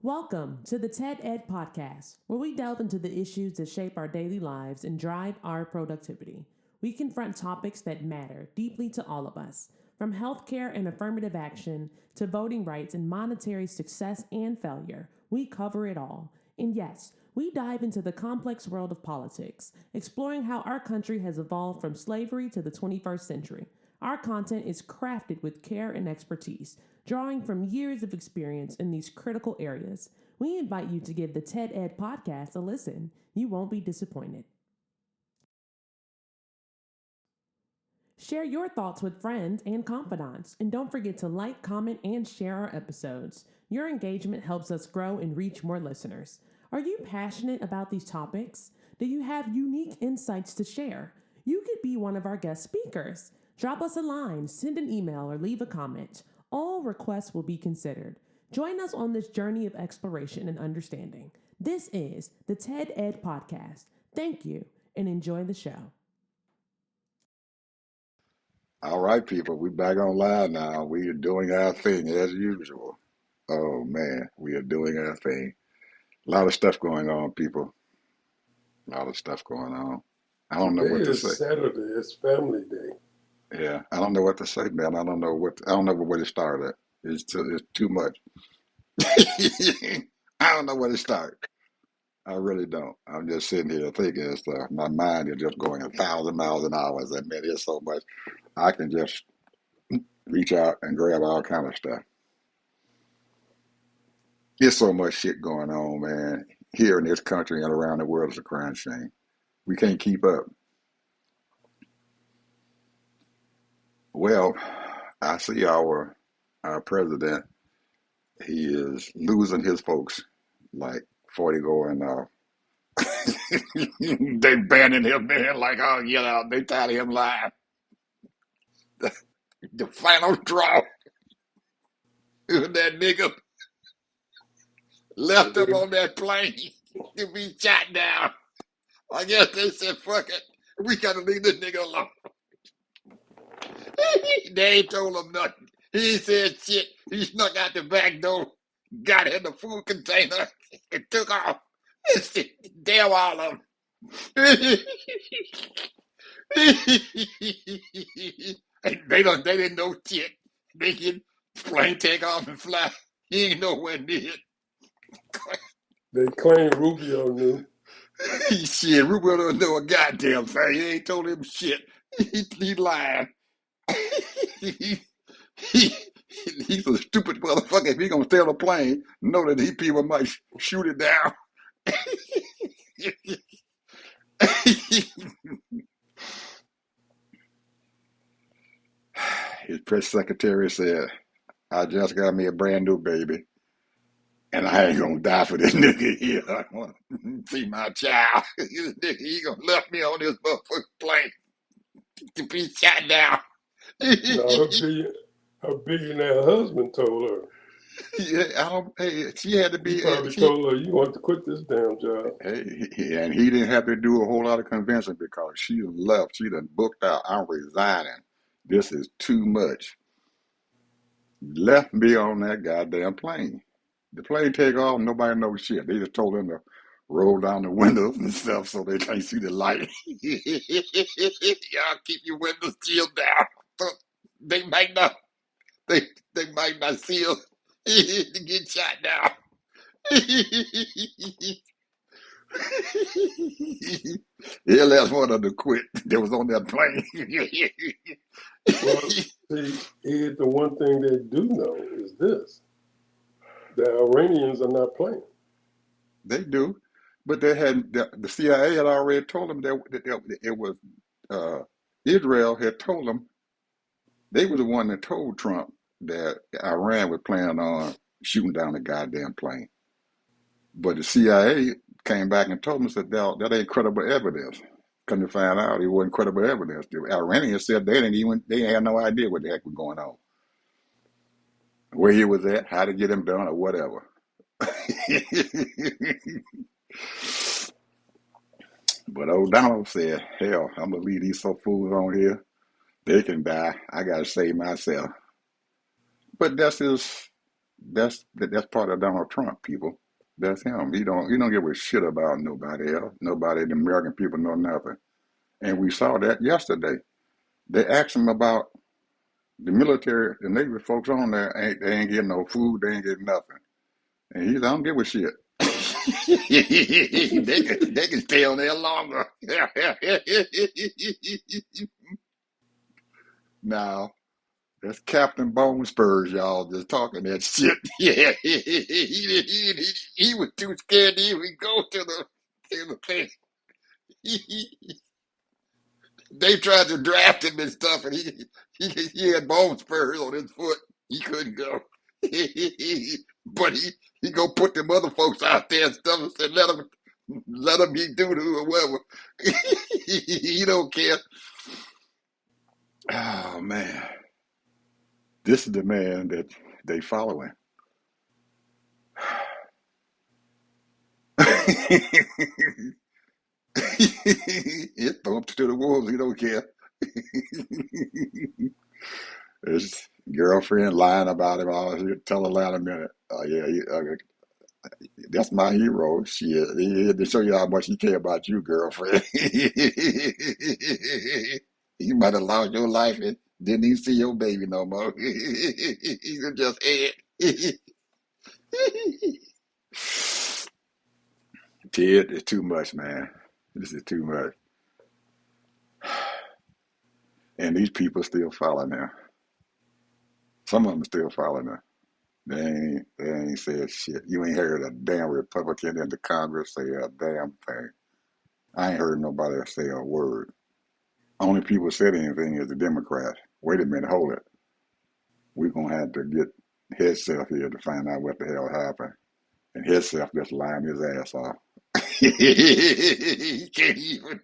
Welcome to the TED Ed Podcast, where we delve into the issues that shape our daily lives and drive our productivity. We confront topics that matter deeply to all of us, from healthcare and affirmative action to voting rights and monetary success and failure. We cover it all. And yes, we dive into the complex world of politics, exploring how our country has evolved from slavery to the 21st century. Our content is crafted with care and expertise, drawing from years of experience in these critical areas. We invite you to give the TED Ed podcast a listen. You won't be disappointed. Share your thoughts with friends and confidants, and don't forget to like, comment, and share our episodes. Your engagement helps us grow and reach more listeners. Are you passionate about these topics? Do you have unique insights to share? You could be one of our guest speakers. Drop us a line, send an email, or leave a comment. All requests will be considered. Join us on this journey of exploration and understanding. This is the TED Ed Podcast. Thank you, and enjoy the show. All right, people, we back on live now. We are doing our thing as usual. Oh man, we are doing our thing. A lot of stuff going on, people. A lot of stuff going on. I don't know Today what to say. is Saturday. It's Family Day. Yeah, I don't know what to say, man. I don't know where to start at. It's too much. I don't know where to start. I really don't. I'm just sitting here thinking and stuff. My mind is just going 1,000 miles an hour. I mean, there's so much. I can just reach out and grab all kind of stuff. There's so much shit going on, man. Here in this country and around the world, it's a crime shame. We can't keep up. Well, I see our president. He is losing his folks like 40 going now. They banning him, man. Like, oh, they tired of him lying. The final draw. That nigga left him on that plane to be shot down. I guess they said, fuck it. We gotta leave this nigga alone. They ain't told him nothing. He ain't said shit. He snuck out the back door, got in the food container, and took off. Damn all of them. They didn't know shit. They can plane take off and fly. He ain't nowhere near it. They claim Rubio knew. Shit, Rubio don't know a goddamn thing. He ain't told him shit. He lying. he, he, he's a stupid motherfucker. If he gonna stay on a plane, know that these people might shoot it down. His press secretary said, I just got me a brand new baby, and I ain't gonna die for this nigga here. I want to see my child. This nigga, he gonna left me on this motherfucking plane to be shot down. No, her billionaire husband told her. Yeah, hey, she had to He be. probably told her, you want to quit this damn job. And he didn't have to do a whole lot of convincing because she left. She done booked out. I'm resigning. This is too much. Left me on that goddamn plane. The plane take off, nobody knows shit. They just told him to roll down the windows and stuff so they can't see the light. Y'all keep your windows sealed down. So they might not they they might not seal to get shot down. He last one of them to quit that was on that plane. Well, see, the one thing they do know is this. The Iranians are not playing. They do, but the CIA had already told them that it was Israel had told them they were the one that told Trump that Iran was planning on shooting down the goddamn plane. But the CIA came back and told them that ain't credible evidence. Come to find out, it wasn't credible evidence. The Iranians said they had no idea what the heck was going on, where he was at, how to get him done, or whatever. But old Donald said, hell, I'm going to leave these fools on here. They can die. I got to save myself. But that's his That's part of Donald Trump, people. That's him. He don't give a shit about nobody else. Nobody, the American people know nothing. And we saw that yesterday. They asked him about the military, the Navy folks on there they ain't getting no food, they ain't getting nothing. And he said, I don't give a shit. They can stay on there longer. Now that's Captain Bone Spurs, y'all, just talking that shit. Yeah, he was too scared to even go to the thing. They tried to draft him and stuff, and he had bone spurs on his foot. He couldn't go. But he go put them other folks out there and stuff and said, let them be doo doo or whatever. He don't care. Oh man, this is the man that they following. It thumped to the wolves. He don't care. His girlfriend lying about him. All tell a lie in a minute. Oh yeah, that's my hero. Shit, he had to show you how much he care about you, girlfriend. He might have lost your life and didn't even see your baby no more. He just head. Ted, it's too much, man. This is too much. And these people still following now. Some of them still following now. They ain't said shit. You ain't heard a damn Republican in the Congress say a damn thing. I ain't heard nobody say a word. Only people said anything is the Democrats. Wait a minute, hold it. We're gonna have to get himself here to find out what the hell happened. And himself just lying his ass off. He can't even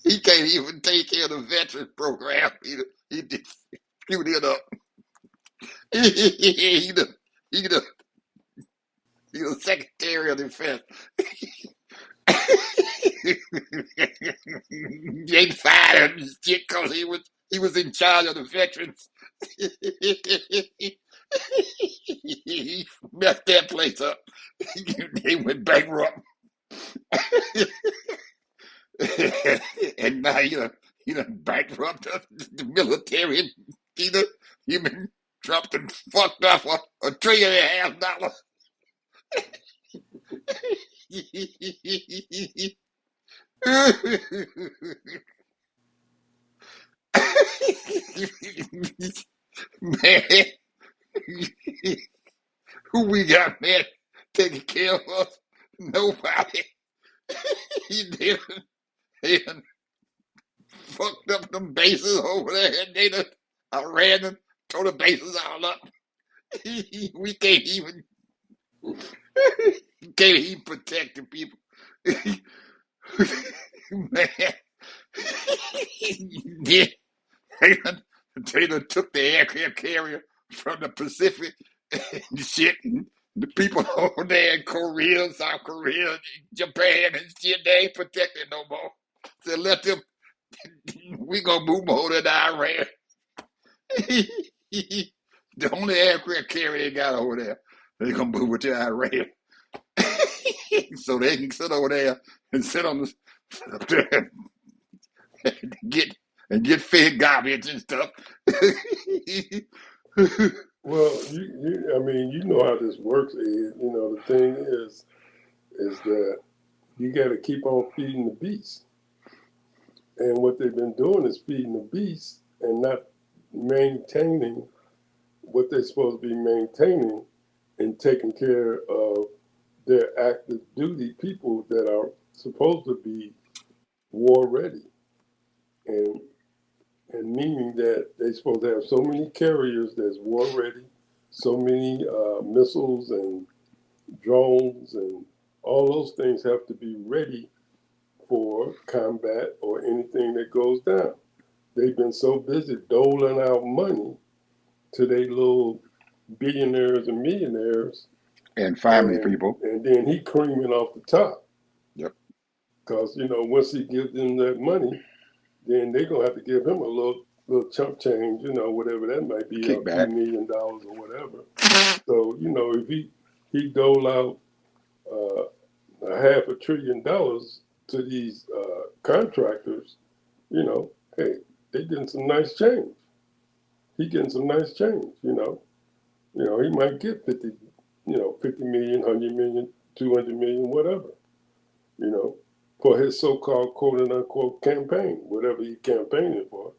he can't even take care of the veterans program. He just screwed it up. he the he the he the Secretary of Defense. They fired him and shit because he was in charge of the veterans. He messed that place up. They went bankrupt. And now he done bankrupt the military. He done, he been Trump and fucked off $1.5 trillion. Man, who we got, man, taking care of us? Nobody. He did. He done fucked up them bases over there, and they done ran and tore the bases all up. We can't even protect the people. Man, yeah, they done took the aircraft carrier from the Pacific and shit. And the people over there in Korea, South Korea, Japan, and shit, they ain't protected no more. So let them. We gonna move more than Iran. The only aircraft carrier they got over there, they gonna move it to Iran. So they can sit over there and sit on the get get fed garbage and stuff. Well, I mean, you know how this works, Ed. You know, the thing is that you got to keep on feeding the beast. And what they've been doing is feeding the beast and not maintaining what they're supposed to be maintaining and taking care of their active duty people that are supposed to be war ready. And and meaning that they're supposed to have so many carriers that's war ready, so many missiles and drones and all those things have to be ready for combat or anything that goes down. They've been so busy doling out money to their little billionaires and millionaires, And family and people. then he creaming off the top Yep. because once he gives them that money, then they're gonna have to give him a little little chump change, whatever that might be, a few Kickback. $1 million or whatever. So, if he dole out a $500 billion to these contractors, hey, they getting some nice change. He getting some nice change. He might get 50 million, 100 million, 200 million, whatever, you know, for his so-called quote and unquote campaign, whatever he campaigning for,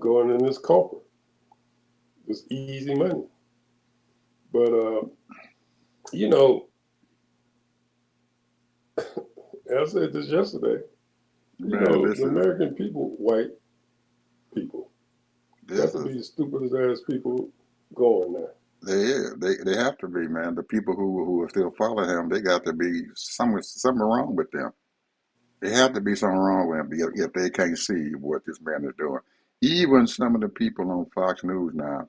going in this corporate. It's easy money. But, you know, I said this yesterday, Man, the this is American people, white people, got this to is be the stupidest ass people going there. they have to be, man. The people who are still following him, they got to be something wrong with them. There have to be something wrong with them if they can't see what this man is doing. Even some of the people on Fox News now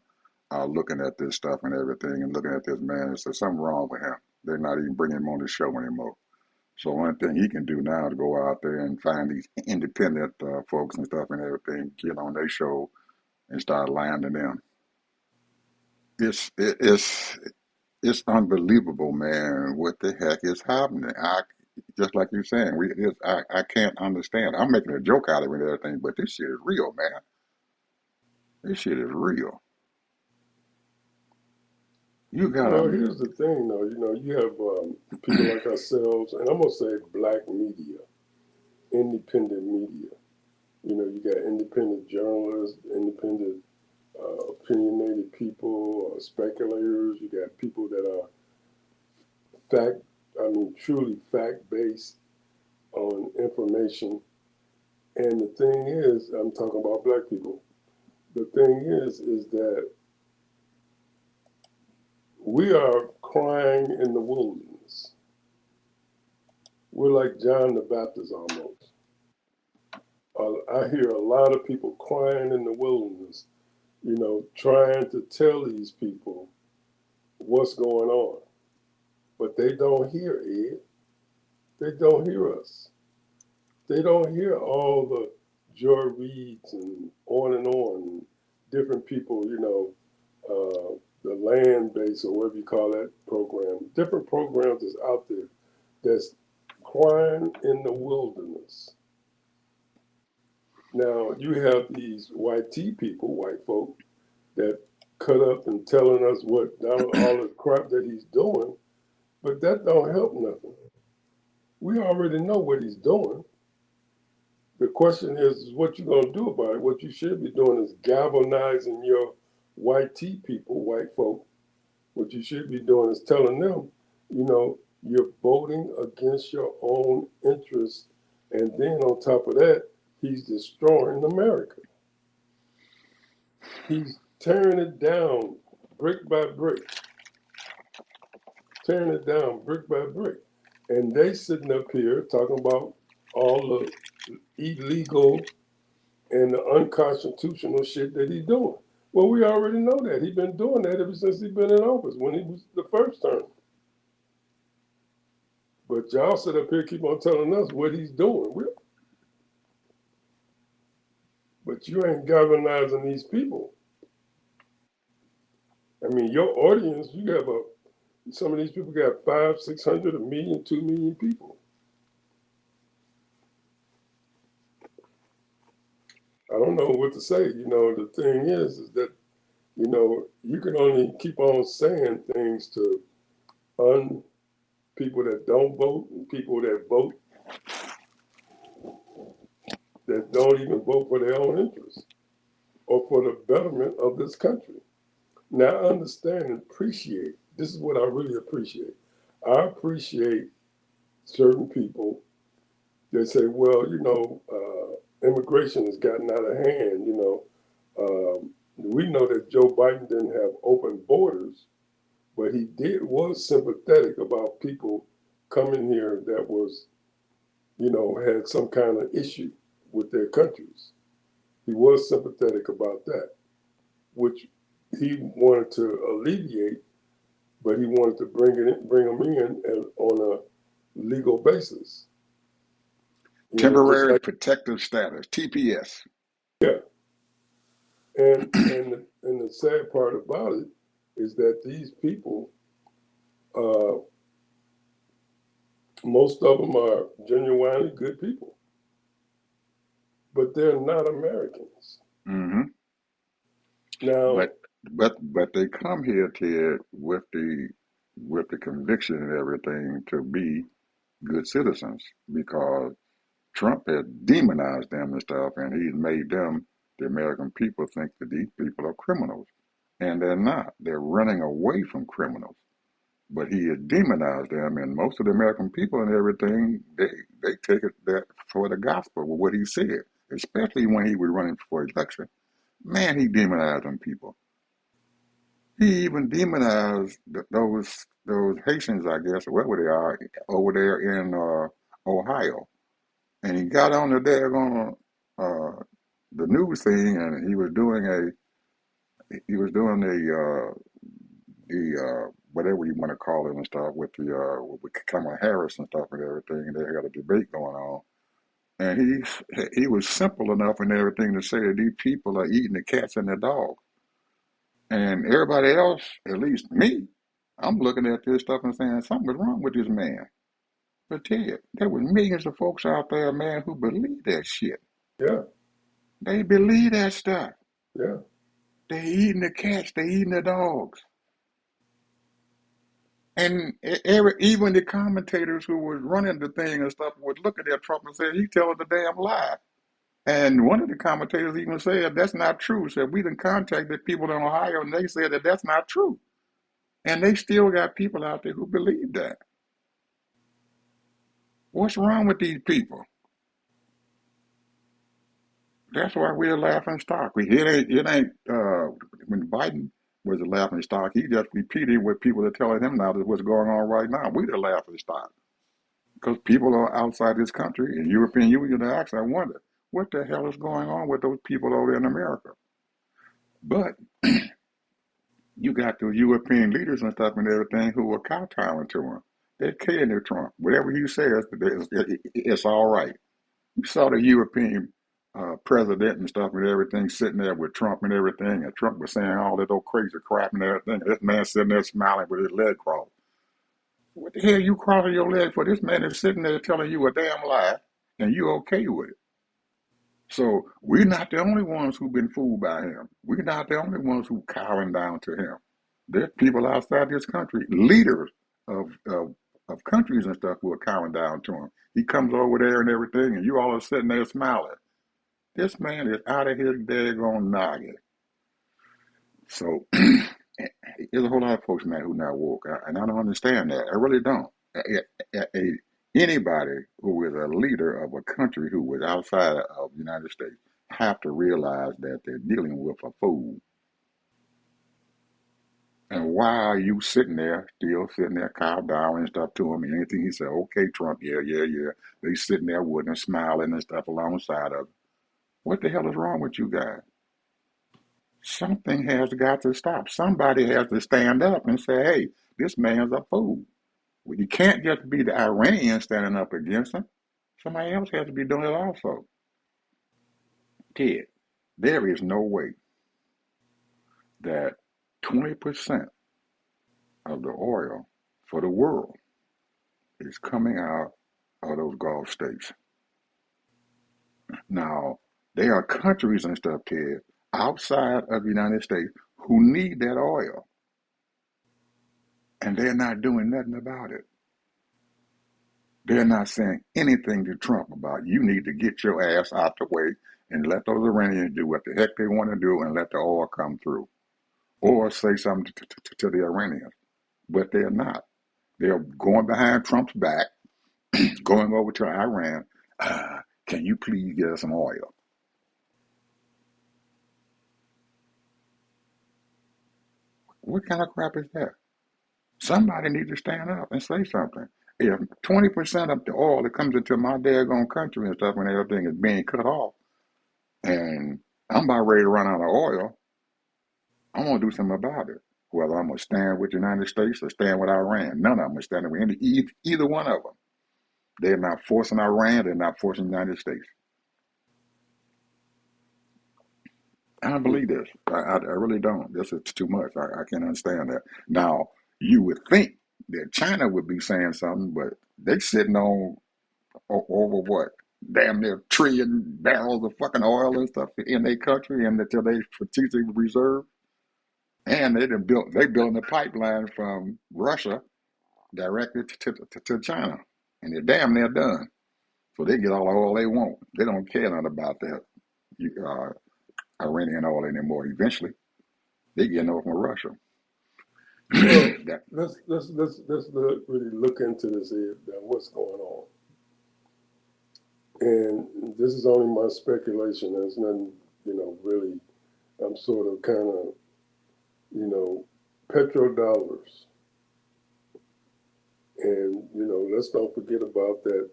are looking at this stuff and everything and looking at this man and say something wrong with him. They're not even bringing him on the show anymore. So one thing he can do now is go out there and find these independent folks and stuff and everything, get on their show and start lying to them. It's it's unbelievable, man. What the heck is happening? I just like you're saying, I can't understand. I'm making a joke out of it and everything, but this shit is real, man. This shit is real. You Well, gotta here's the thing, though. You have people like ourselves, and I'm gonna say black media, independent media. You got independent journalists, independent opinionated people, speculators. You got people that are truly fact based on information. And the thing is, I'm talking about black people. The thing is that we are crying in the wilderness. We're like John the Baptist almost. I hear a lot of people crying in the wilderness, trying to tell these people what's going on. But they don't hear Ed. They don't hear us. They don't hear all the Joy Reids and on, different people, the land base or whatever you call that program. Different programs that's out there that's crying in the wilderness. Now you have these white tea people, white folk, that cut up and telling us what all the crap that he's doing, but that don't help nothing. We already know what he's doing. The question is what you gonna do about it. What you should be doing is galvanizing your white tea people, white folk. What you should be doing is telling them, you're voting against your own interests, and then on top of that, he's destroying America. He's tearing it down brick by brick, tearing it down brick by brick. And they sitting up here talking about all the illegal and the unconstitutional shit that he's doing. Well, we already know that. He's been doing that ever since he's been in office when he was the first term. But y'all sit up here keep on telling us what he's doing. But you ain't galvanizing these people. I mean, your audience, you have some of these people got 500, 600, a million, 2 million people. I don't know what to say. The thing is that, you can only keep on saying things to people that don't vote and people that vote that don't even vote for their own interests or for the betterment of this country. Now, I understand and appreciate, this is what I really appreciate. I appreciate certain people that say, well, immigration has gotten out of hand. We know that Joe Biden didn't have open borders, but he was sympathetic about people coming here that was, had some kind of issue with their countries. He was sympathetic about that, which he wanted to alleviate, but he wanted to bring them in on a legal basis. Just temporary like protective status, TPS. yeah, And the sad part about it is that these people, uh, most of them are genuinely good people, but they're not Americans. Hmm. Now, But but they come here, Ted, with the conviction and everything to be good citizens because Trump had demonized them and stuff, and he's made them, the American people, think that these people are criminals, and they're not. They're running away from criminals. But he had demonized them, and most of the American people and everything, they take it that for the gospel with what he said, especially when he was running for election. Man, he demonized them people. He even demonized those Haitians, I guess, or wherever they are, over there in Ohio. And he got on the daggone the news thing, and he was doing the whatever you want to call it and stuff with Kamala Harris and stuff and everything, and they had a debate going on. And he was simple enough and everything to say that these people are eating the cats and the dogs. And everybody else, at least me, I'm looking at this stuff and saying something's wrong with this man. But Ted, there was millions of folks out there, man, who believe that shit. yeah, They believe that stuff. yeah, They eating the cats, they eating the dogs. And even the commentators who was running the thing and stuff would look at that Trump and say, he telling the damn lie. And one of the commentators even said, that's not true. Said, we done contacted people in Ohio and they said that that's not true. And they still got people out there who believe that. What's wrong with these people? That's why we're a laughing stock. When Biden was a laughing stock, he just repeated what people are telling him now that what's going on right now. We're the laughing stock. Because people are outside this country and European Union acts, I wonder, what the hell is going on with those people over there in America? But you got those European leaders and stuff and everything who are kowtowing to him. They're killing their Trump. Whatever he says, it's all right. You saw the European president and stuff and everything sitting there with Trump and everything, and Trump was saying all that old crazy crap and everything. And this man sitting there smiling with his leg crossed. What the hell you crossing your leg for? This man is sitting there telling you a damn lie, and you okay with it. So we're not the only ones who've been fooled by him. We're not the only ones who cowering down to him. There's people outside this country, leaders of, of of countries and stuff who are cowering down to him. He comes over there and everything, and you all are sitting there smiling. This man is out of his daggone noggin. So there's a whole lot of folks, man, who not woke, and I don't understand that. I really don't. Anybody who is a leader of a country who was outside of the United States have to realize that they're dealing with a fool. And why are you sitting there, still sitting there, cowed down and stuff to him? And anything he said, okay, Trump, yeah, yeah, yeah. They sitting there with him, smiling and stuff alongside of him. What the hell is wrong with you guys? Something has got to stop. Somebody has to stand up and say, hey, this man's a fool. Well, you can't just be the Iranians standing up against him. Somebody else has to be doing it also. Ted, there is no way that 20% of the oil for the world is coming out of those Gulf states. Now, there are countries and stuff, Ted, outside of the United States who need that oil, and they're not doing nothing about it. They're not saying anything to Trump about you need to get your ass out the way and let those Iranians do what the heck they want to do and let the oil come through. Or say something to the Iranians. But they're not. They're going behind Trump's back, going over to Iran. Can you please get us some oil? What kind of crap is that? Somebody needs to stand up and say something. If 20% of the oil that comes into my daggone country and stuff and everything is being cut off, and I'm about ready to run out of oil, I'm going to do something about it. Whether I'm going to stand with the United States or stand with Iran. None of them are standing with either one of them. They're not forcing Iran. They're not forcing the United States. I don't believe this. I really don't. This is too much. I can't understand that. Now, you would think that China would be saying something, but they sitting on over what? Damn near trillion barrels of fucking oil and stuff in their country and until they strategic reserve. And they building a pipeline from Russia directly to China. And they're damn near done. So they get all the oil they want. They don't care nothing about that Iranian oil anymore. Eventually, they getting oil from Russia. Well, That let's really look into this here, what's going on. And this is only my speculation. There's nothing, really. I'm sort of kind of, petrodollars. And, let's don't forget about that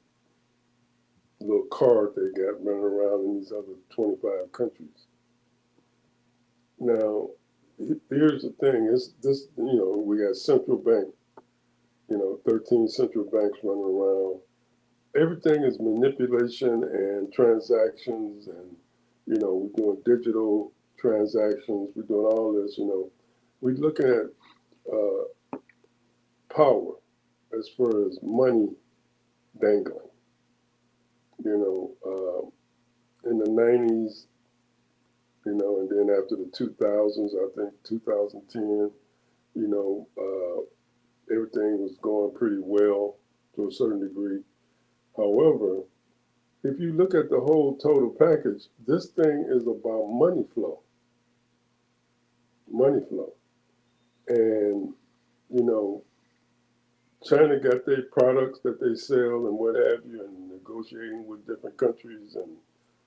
little card they got running around in these other 25 countries. Now, here's the thing: is this, we got central bank, 13 central banks running around. Everything is manipulation and transactions, and we're doing digital transactions. We're doing all this. We're looking at power as far as money dangling. In the 90s, and then after the 2000s, I think 2010, everything was going pretty well to a certain degree. However, if you look at the whole total package, this thing is about money flow. Money flow. And, China got their products that they sell and what have you, and negotiating with different countries and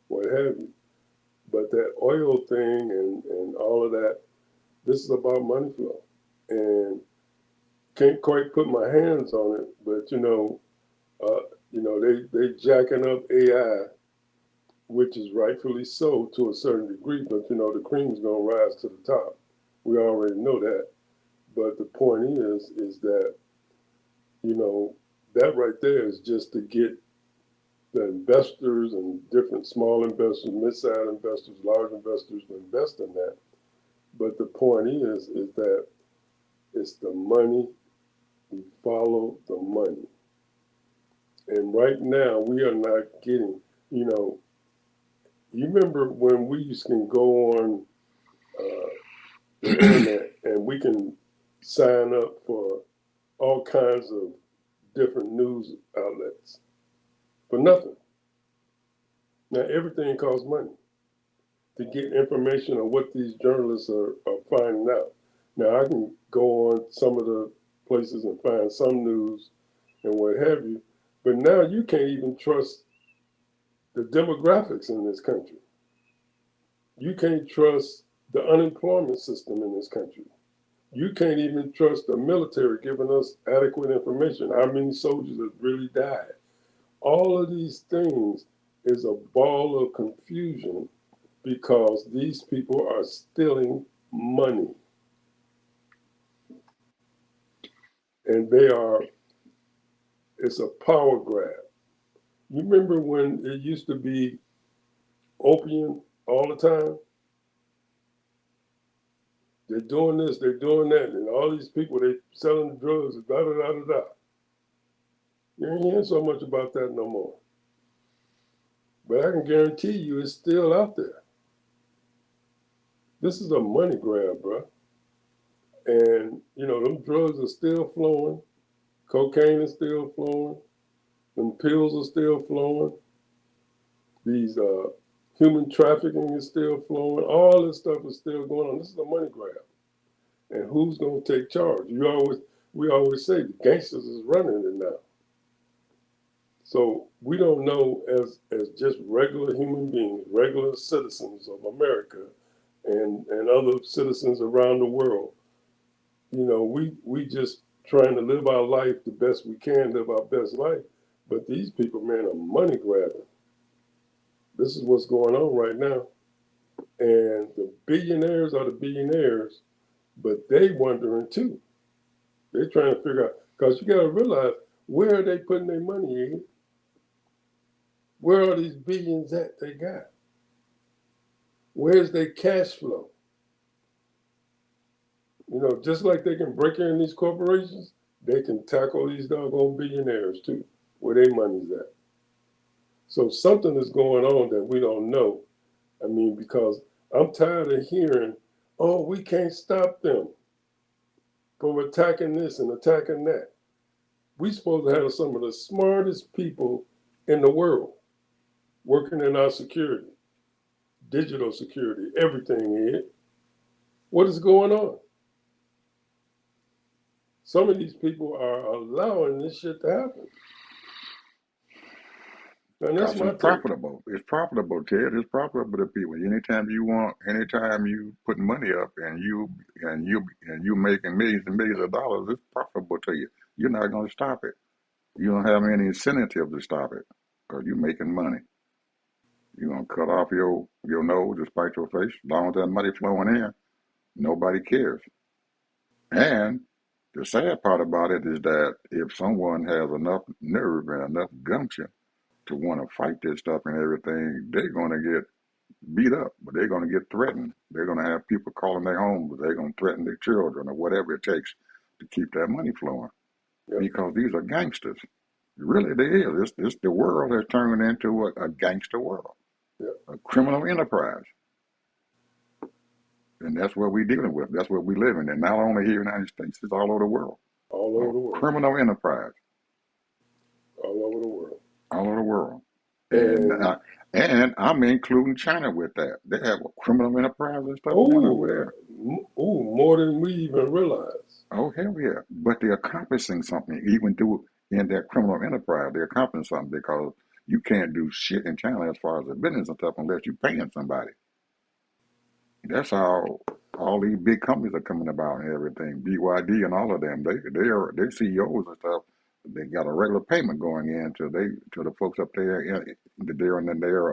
what have you. But that oil thing and all of that, this is about money flow. And can't quite put my hands on it, but they jacking up AI, which is rightfully so to a certain degree. But the cream's gonna rise to the top. We already know that. But the point is that that right there is just to get the investors and different small investors, mid-sized investors, large investors to invest in that. But the point is that it's the money. We follow the money. And right now, we are not getting, you remember when we used to go on the internet and we can sign up for all kinds of different news outlets for nothing. Now, everything costs money to get information on what these journalists are finding out. Now, I can go on some of the places and find some news and what have you, but now you can't even trust the demographics in this country. You can't trust the unemployment system in this country. You can't even trust the military giving us adequate information. How many soldiers have really died? All of these things is a ball of confusion because these people are stealing money. And it's a power grab. You remember when it used to be opium all the time? They're doing this, they're doing that, and all these people, they selling the drugs, da da da da da. You ain't hearing so much about that no more. But I can guarantee you it's still out there. This is a money grab, bro. And, them drugs are still flowing. Cocaine is still flowing. Them pills are still flowing. These human trafficking is still flowing. All this stuff is still going on. This is a money grab. And who's going to take charge? We always say the gangsters is running it now. So we don't know as just regular human beings, regular citizens of America and other citizens around the world. We just trying to live our life the best we can, live our best life. But these people, man, are money grabbing. This is what's going on right now. And the billionaires are the billionaires, but they wondering too. They're trying to figure out, because you got to realize, where are they putting their money in? Where are these billions that they got? Where's their cash flow? You know, just like they can break in these corporations, they can tackle these doggone billionaires too, where their money's at. So something is going on that we don't know. I mean, because I'm tired of hearing, oh, we can't stop them from attacking this and attacking that. We supposed to have some of the smartest people in the world working in our security, digital security, everything here. What is going on? Some of these people are allowing this shit to happen. And that's Because my it's take. profitable. It's profitable, Ted. It's profitable to people. Anytime you put money up and you making millions and millions of dollars, it's profitable to you. You're not going to stop it. You don't have any incentive to stop it because you're making money. You're going to cut off your nose despite your face. As long as that money flowing in, nobody cares. And the sad part about it is that if someone has enough nerve and enough gumption to want to fight this stuff and everything, they're going to get beat up, but they're going to get threatened. They're going to have people calling their homes. They're going to threaten their children or whatever it takes to keep that money flowing Yep, because these are gangsters. Really, they is. The world has turned into a gangster world, yep. a criminal enterprise. And that's what we're dealing with. That's what we live in. And not only here in the United States, it's all over the world. All A over the world. criminal enterprise, All over the world. all over the world. And And and I'm including China with that. They have a criminal enterprise and stuff going over oh, there. more than we even realize. Oh hell yeah! But they're accomplishing something even through in that criminal enterprise. They're accomplishing something because you can't do shit in China as far as the business and stuff unless you're paying somebody. That's how all these big companies are coming about and everything. BYD and all of them. They CEOs and stuff. They got a regular payment going in to the folks up there in their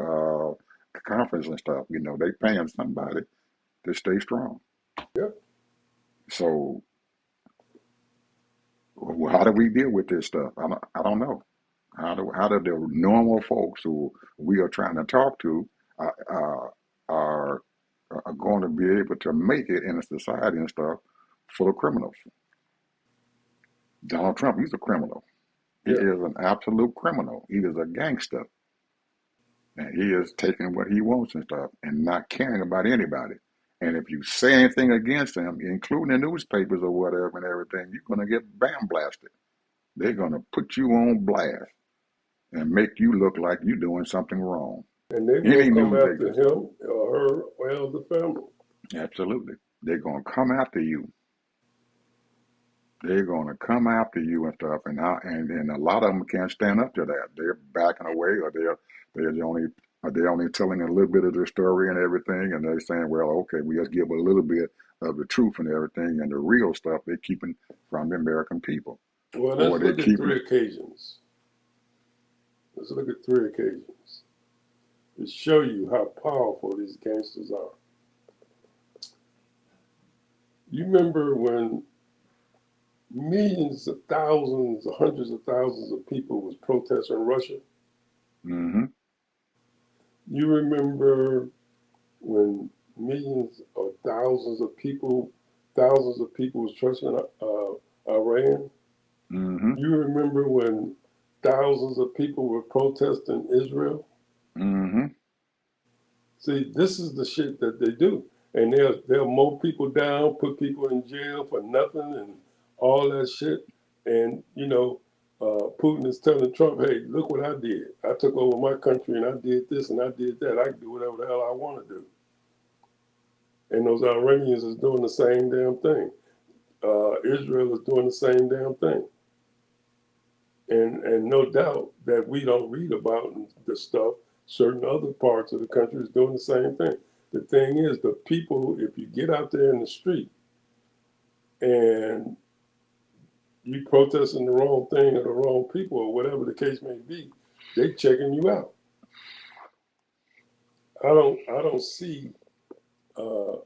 conference and stuff. You know, they paying somebody to stay strong. Yep. So how do we deal with this stuff? I don't know. How do the normal folks who we are trying to talk to uh, uh, are are going to be able to make it in a society and stuff full of criminals? Donald Trump, he's a criminal. He Yeah. is an absolute criminal. He is a gangster, and he is taking what he wants and stuff and not caring about anybody. And if you say anything against him, including the newspapers or whatever and everything, you're going to get bam blasted. They're going to put you on blast and make you look like you're doing something wrong. And they're going Any to come news after agency, him or her or the family. absolutely. They're going to come after you. They're going to come after you and stuff, and a lot of them can't stand up to that. They're backing away, or they're only telling a little bit of their story and everything, and they're saying, well, okay, we just give a little bit of the truth and everything, and the real stuff they're keeping from the American people, Well, or let's they're look at keeping three it. occasions. Let's look at three occasions to show you how powerful these gangsters are. You remember when millions of thousands, hundreds of thousands of people was protesting Russia? Mm-hmm. You remember when millions or thousands of people was trusting Iran? Mm-hmm. You remember when thousands of people were protesting Israel? Mm-hmm. See, this is the shit that they do. And they'll mow people down, put people in jail for nothing and all that shit. And, Putin is telling Trump, hey, look what I did. I took over my country and I did this and I did that. I can do whatever the hell I want to do. And those Iranians is doing the same damn thing. Israel is doing the same damn thing. And no doubt that we don't read about the stuff, certain other parts of the country is doing the same thing. The thing is, the people, if you get out there in the street and you protesting the wrong thing or the wrong people or whatever the case may be, they checking you out. I don't see uh,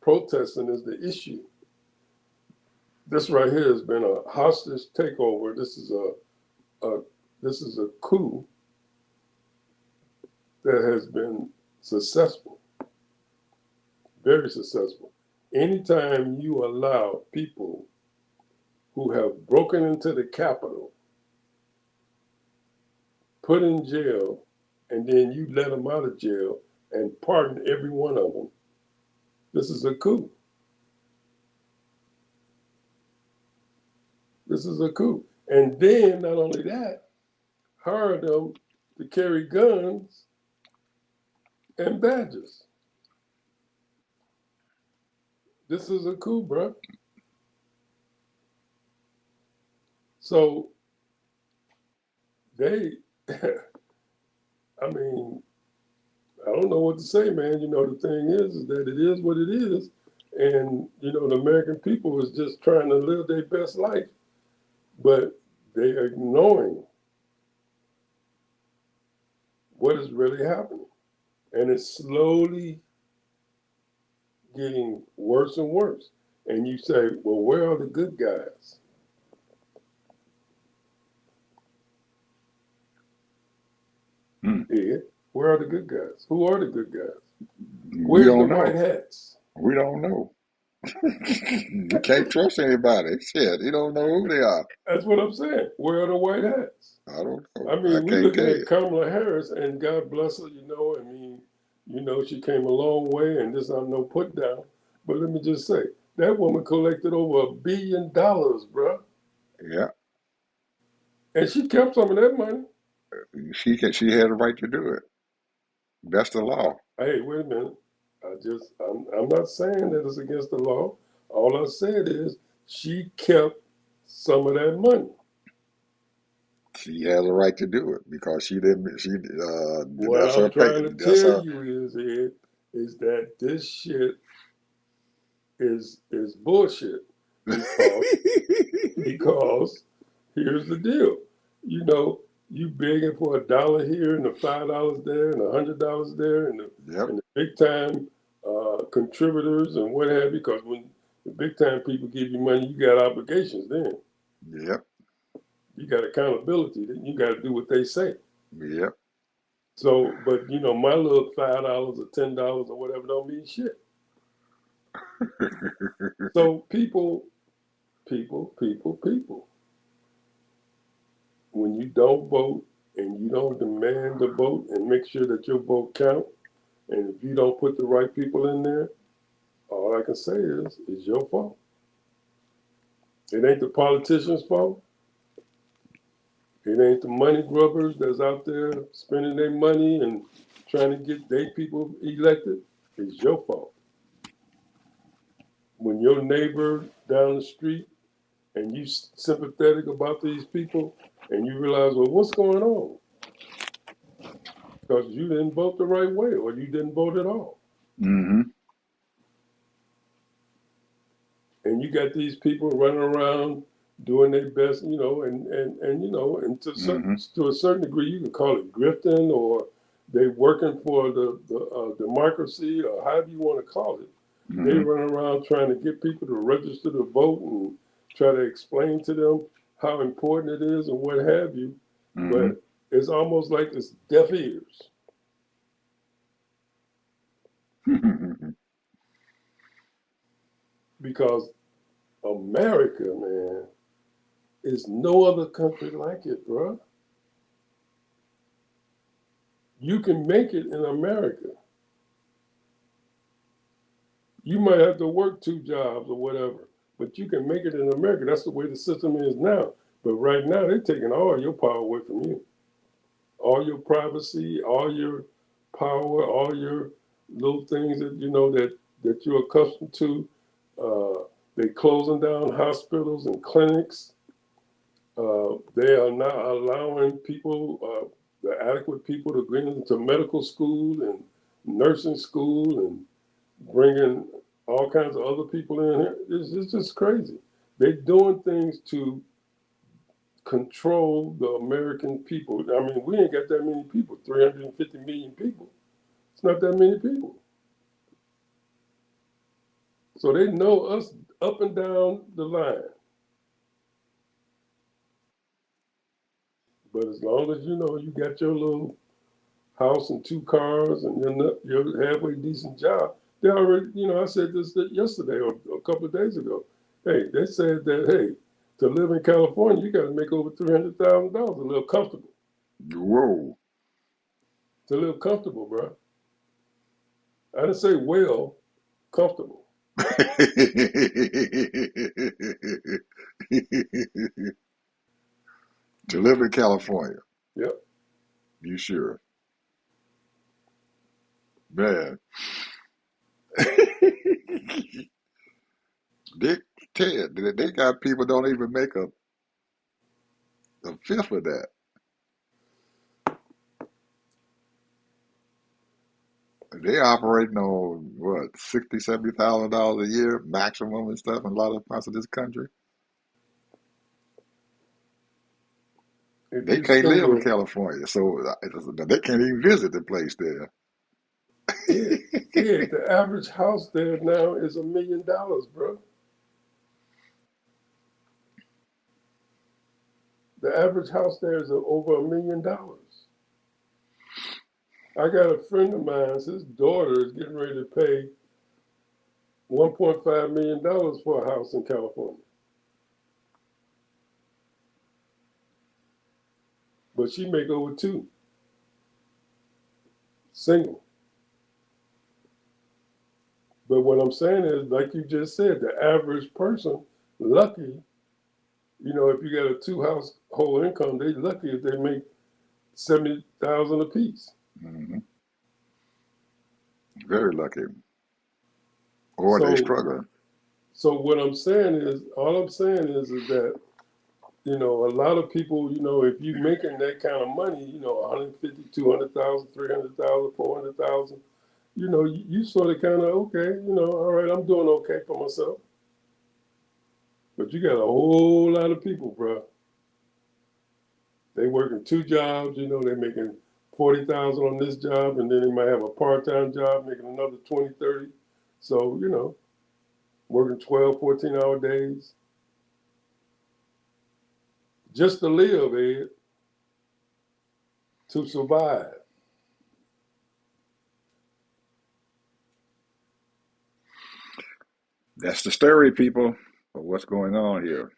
protesting as the issue. This right here has been a hostage takeover. A this is a coup that has been successful. very successful. Anytime you allow people who have broken into the Capitol, put in jail, and then you let them out of jail and pardon every one of them, this is a coup. This is a coup. And then, not only that, hire them to carry guns and badges. This is a coup, bro. So they, I mean, I don't know what to say, man. The thing is that it is what it is. And, the American people is just trying to live their best life, but they're ignoring what is really happening. And it's slowly getting worse and worse. And you say, well, where are the good guys? Ed, where are the good guys? Who are the good guys? We Where's the don't white know. hats? We don't know. You can't trust anybody. Shit, you don't know who they are. That's what I'm saying. Where are the white hats? I don't know. I I mean, we're can't looking tell at you. Kamala Harris, and God bless her, I mean, she came a long way, and this I'm no put down. But let me just say, that woman collected over $1 billion, bruh. Yeah, And she kept some of that money. she had a right to do it. That's the law. Hey, wait a minute. I'm not saying that it's against the law. All I said is she kept some of that money. She has a right to do it because she didn't. What That's her I'm pay. trying to That's tell her. you is that this shit is bullshit because because here's the deal. You know, you begging for $1 here and the $5 there and $100 there Yep. and the big time contributors and what have you. Because when the big time people give you money, you got obligations. Then Yep. you got accountability. Then you got to do what they say. Yep. So, but my little $5 or $10 or whatever don't mean shit. So people. When you don't vote and you don't demand the vote and make sure that your vote count, and if you don't put the right people in there, all I can say is it's your fault. It ain't the politicians' fault. It ain't the money grubbers that's out there spending their money and trying to get their people elected. It's your fault. When your neighbor down the street and you sympathetic about these people and you realize, well, what's going on? Because you didn't vote the right way or you didn't vote at all. Mm-hmm. And you got these people running around doing their best, and Mm-hmm. to a certain degree, you can call it grifting or they working for the democracy or however you want to call it. They Mm-hmm. run around trying to get people to register to vote and try to explain to them how important it is and what have you. Mm-hmm. But it's almost like it's deaf ears because America, man, is no other country like it, bro. You can make it in America. You might have to work 2 jobs or whatever, but you can make it in America. That's the way the system is now. But right now, they're taking all your power away from you, all your privacy, all your power, all your little things that you're accustomed to. They're closing down hospitals and clinics. They are not allowing people, the adequate people, to go into medical school and nursing school and bringing all kinds of other people in here. It's just crazy. They're doing things to control the American people. I mean, we ain't got that many people, 350 million people. It's not that many people. So they know us up and down the line. But as long as you got your little house and 2 cars and you're halfway decent job, They already, I said this yesterday or a couple of days ago. Hey, they said that, hey, to live in California, you got to make over $300,000 to live comfortable. Whoa. To live comfortable, bro. I didn't say well, comfortable. To live in California, Yep. you sure? Man. Dick Ted, they got people don't even make a fifth of that. They operating on what, 60, $70,000 a year maximum and stuff in a lot of parts of this country. If They you can't live in single, California, so they can't even visit the place there. Ed, Ed, the average house there now is $1 million, bro. The average house there is over $1 million. I got a friend of mine, his daughter is getting ready to pay $1.5 million for a house in California. But she make over two, single. But what I'm saying is, like you just said, the average person, lucky, if you got a two household income, they lucky if they make 70,000 apiece. Hmm. Very lucky, or they So, struggling. so what I'm saying is, all I'm saying is that a lot of people, if you making that kind of money, 150, 200,000, 300,000, 400,000, you sort of kind of okay, all right, I'm doing okay for myself. But you got a whole lot of people, bro. They working two jobs, they making 40,000 on this job, and then they might have a part-time job making another 20, 30. So, working 12, 14-hour days just to live, Ed, to survive. That's the story, people, of what's going on here.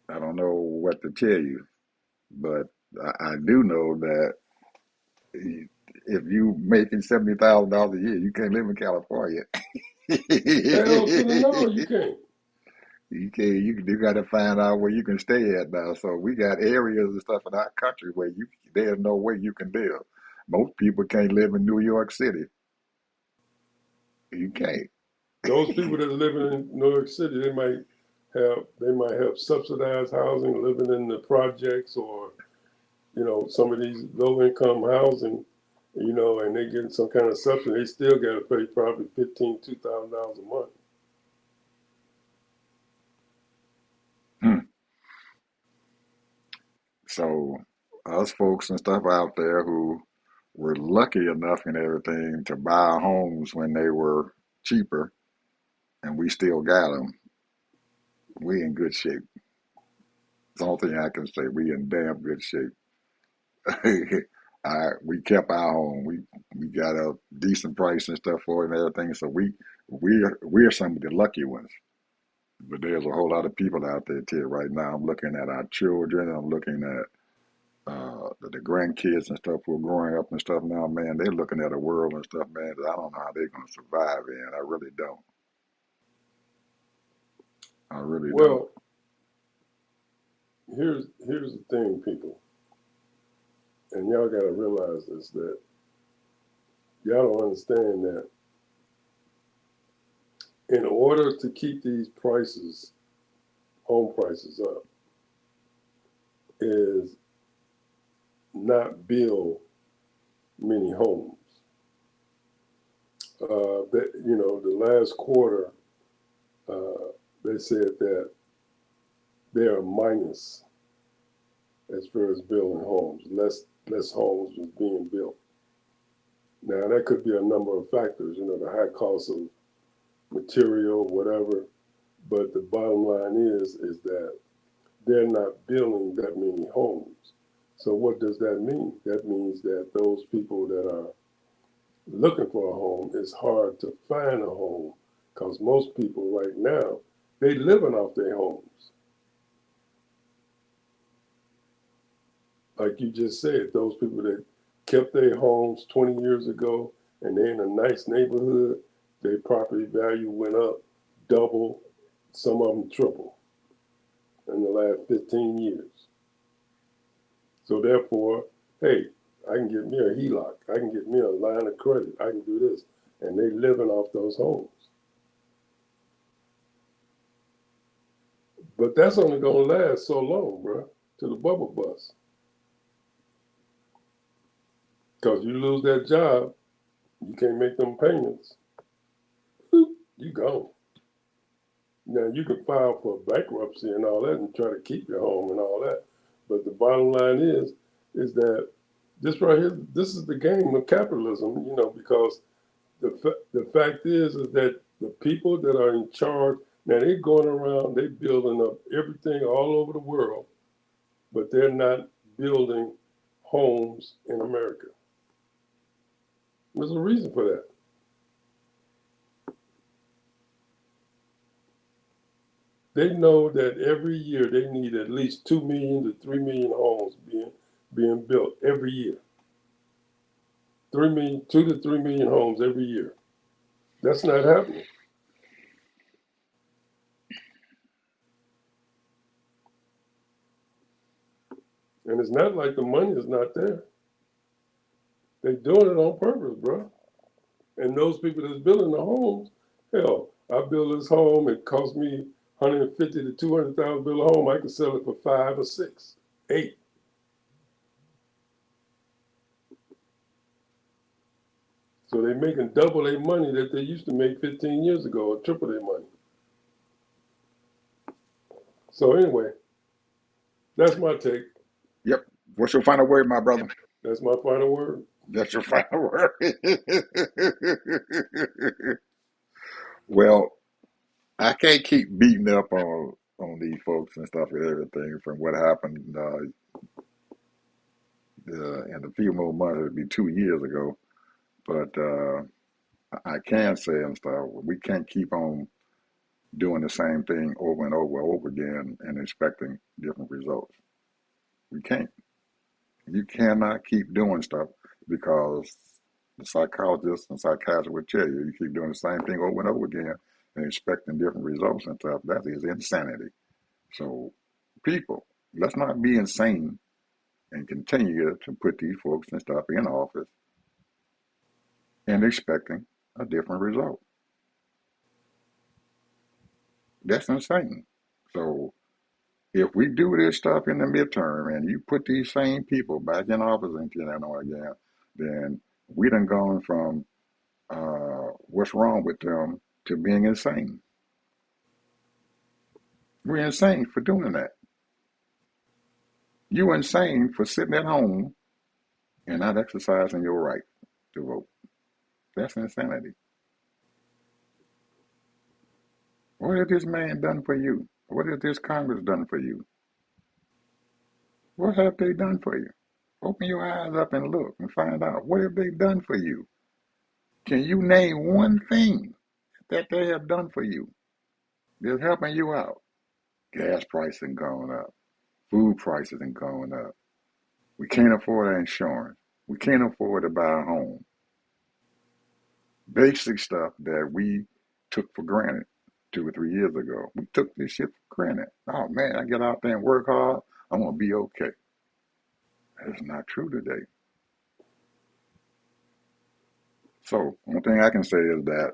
I don't know what to tell you, but I do know that if you making $70,000 a year, you can't live in California. Hell to the no, you can't. You can't. You got to find out where you can stay at now. So we got areas and stuff in our country where there's no way you can live. Most people can't live in New York City. You can't. Those people that are living in New York City, they might have subsidized housing, living in the projects, or some of these low income housing, and they getting some kind of subsidy. They still got to pay probably $2,000 a month. Hmm. So us folks and stuff out there who were lucky enough and everything to buy homes when they were cheaper, and we still got them. We in good shape. It's the only thing I can say. We in damn good shape. We kept our home. We got a decent price and stuff for it and everything. So we're some of the lucky ones. But there's a whole lot of people out there too. Right now, I'm looking at our children. I'm looking at the grandkids and stuff who are growing up and stuff now. Man, they're looking at a world and stuff, man, that I don't know how they're gonna survive in. I really don't. I really don't. Well, here's the thing, people, and y'all got to realize this, that y'all don't understand that in order to keep these prices, home prices up, is not build many homes. The last quarter, uh, they said that they are minus as far as building homes. Less homes was being built. Now that could be a number of factors, the high cost of material, whatever. But the bottom line is that they're not building that many homes. So what does that mean? That means that those people that are looking for a home, it's hard to find a home because most people right now, they living off their homes. Like you just said, those people that kept their homes 20 years ago and they're in a nice neighborhood, their property value went up double, some of them triple in the last 15 years. So therefore, hey, I can get me a HELOC, I can get me a line of credit, I can do this. And they living off those homes. But that's only gonna last so long, bro, to the bubble bust. Because you lose that job, you can't make them payments, you gone. Now you can file for bankruptcy and all that and try to keep your home and all that. But the bottom line is that this right here, this is the game of capitalism, because the fact is that the people that are in charge, now they're going around, they building up everything all over the world, but they're not building homes in America. There's a reason for that. They know that every year they need at least 2 million to 3 million homes being built every year. 2 to 3 million homes every year. That's not happening. And it's not like the money is not there. They're doing it on purpose, bro. And those people that's building the homes, hell, I build this home, it cost me 150 to 200,000 to build a home. I can sell it for 5 or 6, 8. So they're making double their money that they used to make 15 years ago, or triple their money. So anyway, that's my take. Yep. What's your final word, my brother? That's my final word. That's your final word. Well, I can't keep beating up on these folks and stuff and everything from what happened in a few more months. It'd be 2 years ago, but I can say and stuff. We can't keep on doing the same thing over and over again and expecting different results. We can't. You cannot keep doing stuff because the psychologists and psychiatrists would tell you keep doing the same thing over and over again and expecting different results and stuff. That is insanity. So, people, let's not be insane and continue to put these folks and stuff in office and expecting a different result. That's insane. So, if we do this stuff in the midterm and you put these same people back in office and again, then we done gone from what's wrong with them to being insane. We're insane for doing that. You're insane for sitting at home and not exercising your right to vote. That's insanity. What has this man done for you? What has this Congress done for you? What have they done for you? Open your eyes up and look and find out. What have they done for you? Can you name one thing that they have done for you that's helping you out? Gas prices are going up. Food prices are going up. We can't afford our insurance. We can't afford to buy a home. Basic stuff that we took for granted 2 or 3 years ago. We took this shit for granted. Oh man, I get out there and work hard, I'm gonna be okay. That's not true today. So one thing I can say is that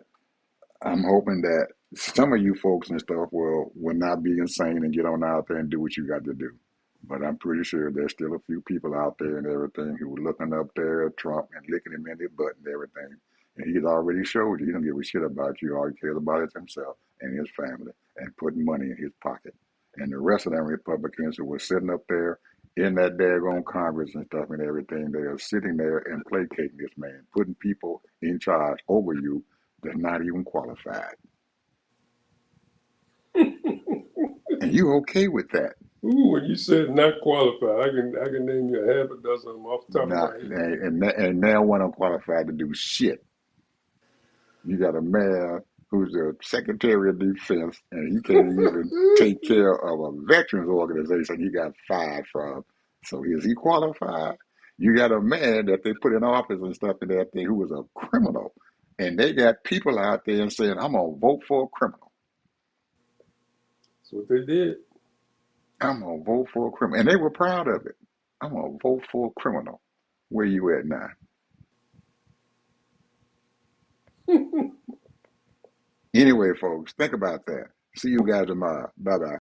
I'm hoping that some of you folks and stuff will not be insane and get on out there and do what you got to do. But I'm pretty sure there's still a few people out there and everything who are looking up there at Trump and licking him in their butt and everything. And he's already showed you he don't give a shit about you. All he cares about is himself and his family and putting money in his pocket. And the rest of them Republicans who were sitting up there in that daggone Congress and stuff and everything, they are sitting there and placating this man, putting people in charge over you that's not even qualified. And you okay with that. Ooh, when you said not qualified, I can name you a half a dozen of them off the top of my Not, head. and now one unqualified to do shit. You got a man who's the Secretary of Defense, and he can't even take care of a veterans organization he got fired from. So is he qualified? You got a man that they put in office and stuff and that thing who was a criminal, and they got people out there and saying, "I'm gonna vote for a criminal. That's what they did. I'm gonna vote for a criminal," and they were proud of it. I'm gonna vote for a criminal. Where you at now? Anyway, folks, think about that. See you guys tomorrow. Bye bye.